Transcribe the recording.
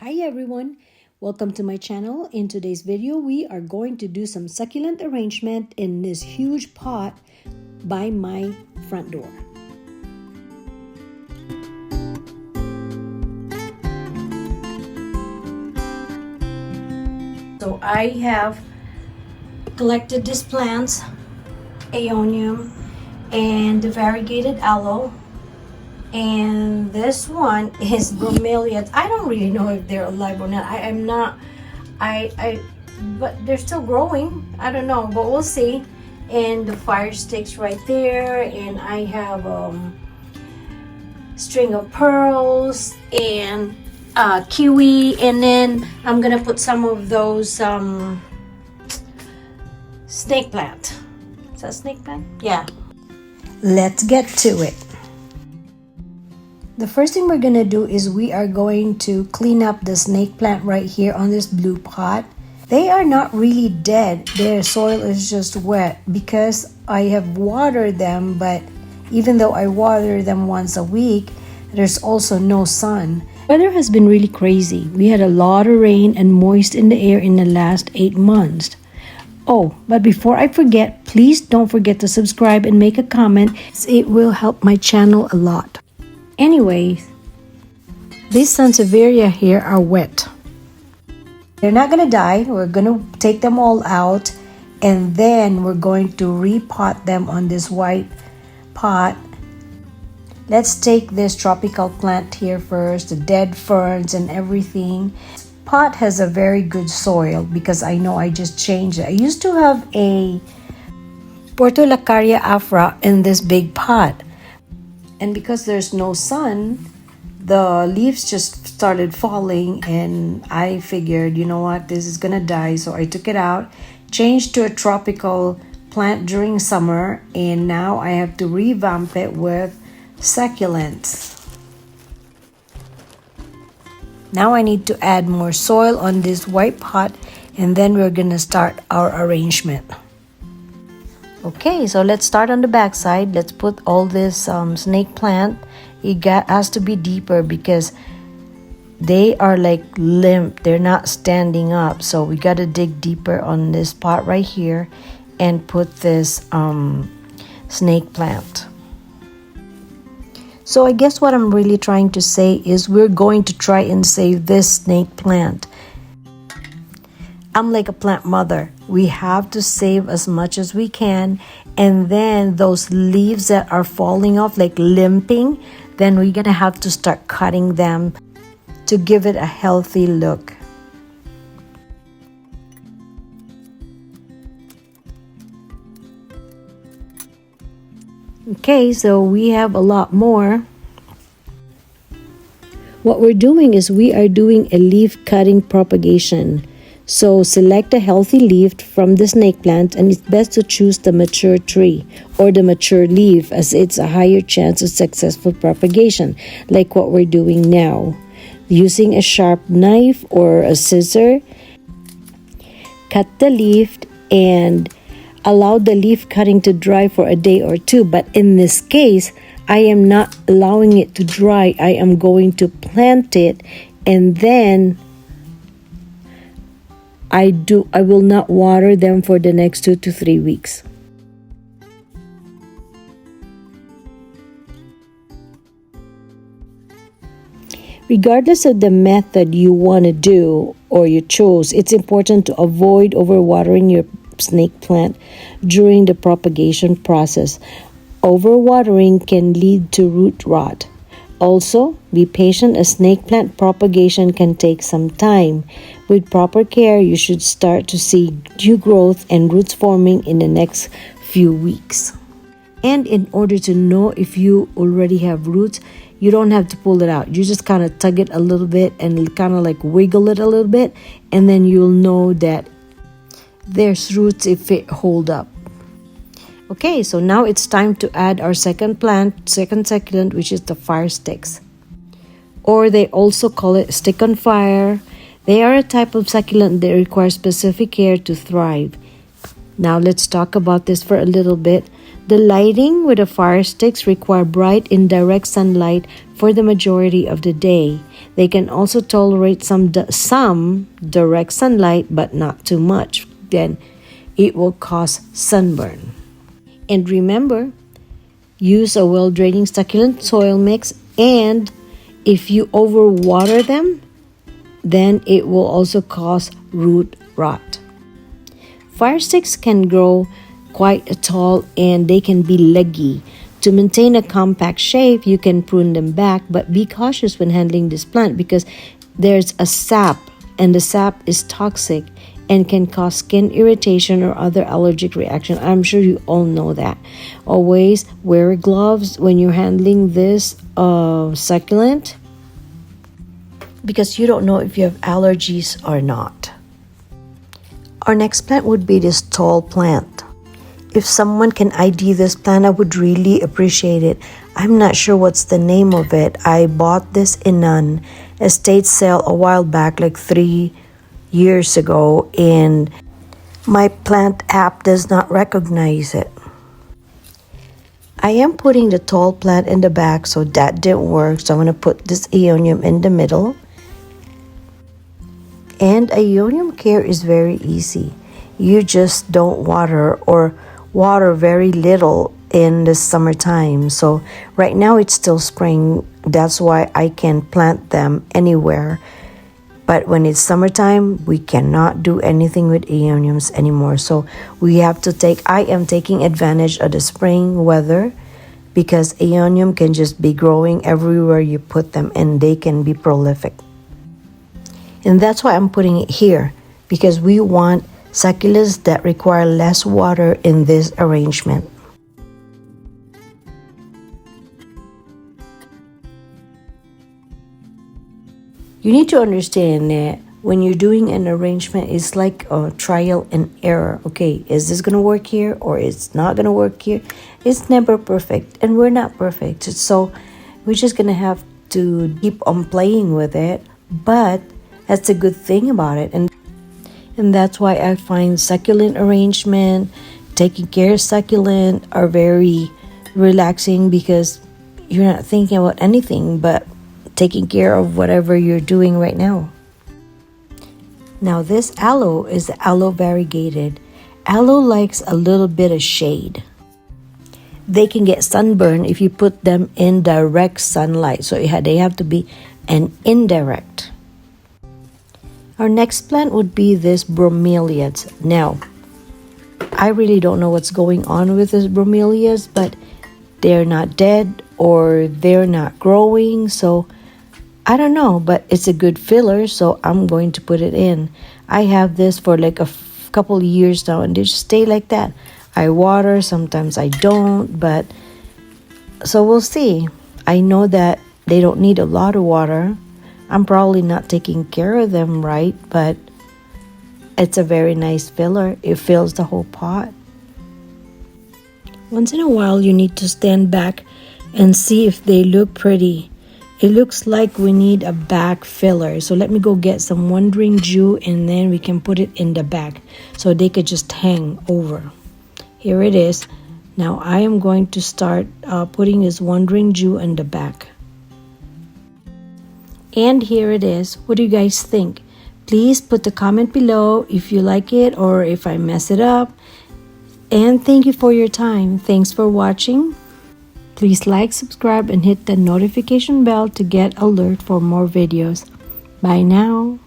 Hi everyone, welcome to my channel. In today's video, we are going to do some succulent arrangement in this huge pot by my front door. So I have collected these plants, aeonium and the variegated aloe. And this one is bromeliads. I don't really know if they're alive or not. But they're still growing. I don't know, but we'll see. And the fire sticks right there. And I have string of pearls and kiwi. And then I'm gonna put some of those snake plant. Is that snake plant? Yeah. Let's get to it. The first thing we're going to do is we are going to clean up the snake plant right here on this blue pot. They are not really dead. Their soil is just wet because I have watered them, but even though I water them once a week, there's also no sun. Weather has been really crazy. We had a lot of rain and moist in the air in the last 8 months. Oh, but before I forget, please don't forget to subscribe and make a comment. It will help my channel a lot. Anyway, these sansevieria here are wet. They're not going to die. We're going to take them all out and then we're going to repot them on this white pot. Let's take this tropical plant here first, the dead ferns and everything. Pot has a very good soil because I know I just changed it. I used to have a Portulacaria afra in this big pot. And because there's no sun, the leaves just started falling and I figured, you know what, this is gonna die. So I took it out, changed to a tropical plant during summer, and now I have to revamp it with succulents. Now I need to add more soil on this white pot and then we're gonna start our arrangement. Okay, so let's start on the back side. Let's put all this snake plant. It has to be deeper because they are like limp. They're not standing up. So we got to dig deeper on this pot right here and put this snake plant. So I guess what I'm really trying to say is we're going to try and save this snake plant. I'm like a plant mother. We have to save as much as we can, and then those leaves that are falling off, like limping, then we're gonna have to start cutting them to give it a healthy look. Okay, so we have a lot more. What we're doing is we are doing a leaf cutting propagation. So select a healthy leaf from the snake plant, and it's best to choose the mature tree or the mature leaf as it's a higher chance of successful propagation, like what we're doing now. Using a sharp knife or a scissor, cut the leaf and allow the leaf cutting to dry for a day or two. But in this case, I am not allowing it to dry. I am going to plant it and then I will not water them for the next 2 to 3 weeks. Regardless of the method you want to do or you chose, it's important to avoid overwatering your snake plant during the propagation process. Overwatering can lead to root rot. Also, be patient as snake plant propagation can take some time. With proper care, you should start to see new growth and roots forming in the next few weeks. And in order to know if you already have roots, you don't have to pull it out. You just kind of tug it a little bit and kind of like wiggle it a little bit, and then you'll know that there's roots if it hold up. Okay, so now it's time to add our second succulent, which is the fire sticks. Or they also call it stick on fire. They are a type of succulent that requires specific care to thrive. Now let's talk about this for a little bit. The lighting with the fire sticks require bright indirect sunlight for the majority of the day. They can also tolerate some direct sunlight, but not too much. Then it will cause sunburn. And remember, use a well-draining succulent soil mix, and if you overwater them, then it will also cause root rot. Fire sticks can grow quite tall and they can be leggy. To maintain a compact shape, you can prune them back, but be cautious when handling this plant because there's a sap, and the sap is toxic and can cause skin irritation or other allergic reaction. I'm sure you all know that. Always wear gloves when you're handling this succulent because you don't know if you have allergies or not. Our next plant would be this tall plant. If someone can ID this plant, I would really appreciate it. I'm not sure what's the name of it. I bought this in an estate sale a while back, like 3 years ago, and my plant app does not recognize it. I am putting the tall plant in the back, so that didn't work. So I'm going to put this aeonium in the middle. And aeonium care is very easy. You just don't water or water very little in the summertime. So right now it's still spring. That's why I can plant them anywhere. But when it's summertime, we cannot do anything with aeoniums anymore. So I am taking advantage of the spring weather because aeonium can just be growing everywhere you put them and they can be prolific. And that's why I'm putting it here because we want succulents that require less water in this arrangement. You need to understand that when you're doing an arrangement, it's like a trial and error. Okay, is this going to work here or it's not going to work here? It's never perfect, and we're not perfect. So we're just going to have to keep on playing with it. But that's a good thing about it. And that's why I find succulent arrangement, taking care of succulent are very relaxing because you're not thinking about anything but taking care of whatever you're doing right now. Now this aloe is aloe variegated. Aloe likes a little bit of shade. They can get sunburn if you put them in direct sunlight. So they have to be an indirect. Our next plant would be this bromeliads. Now, I really don't know what's going on with this bromeliads, but they're not dead or they're not growing. So I don't know, but it's a good filler, so I'm going to put it in. I have this for like a couple of years now, and they just stay like that. I water, sometimes I don't, but so we'll see. I know that they don't need a lot of water. I'm probably not taking care of them right, but it's a very nice filler. It fills the whole pot. Once in a while, you need to stand back and see if they look pretty. It looks like we need a back filler. So let me go get some Wandering Jew and then we can put it in the back so they could just hang over. Here it is. Now I am going to start putting this Wandering Jew in the back. And here it is. What do you guys think? Please put the comment below if you like it or if I mess it up. And thank you for your time. Thanks for watching. Please like, subscribe, and hit the notification bell to get alert for more videos. Bye now.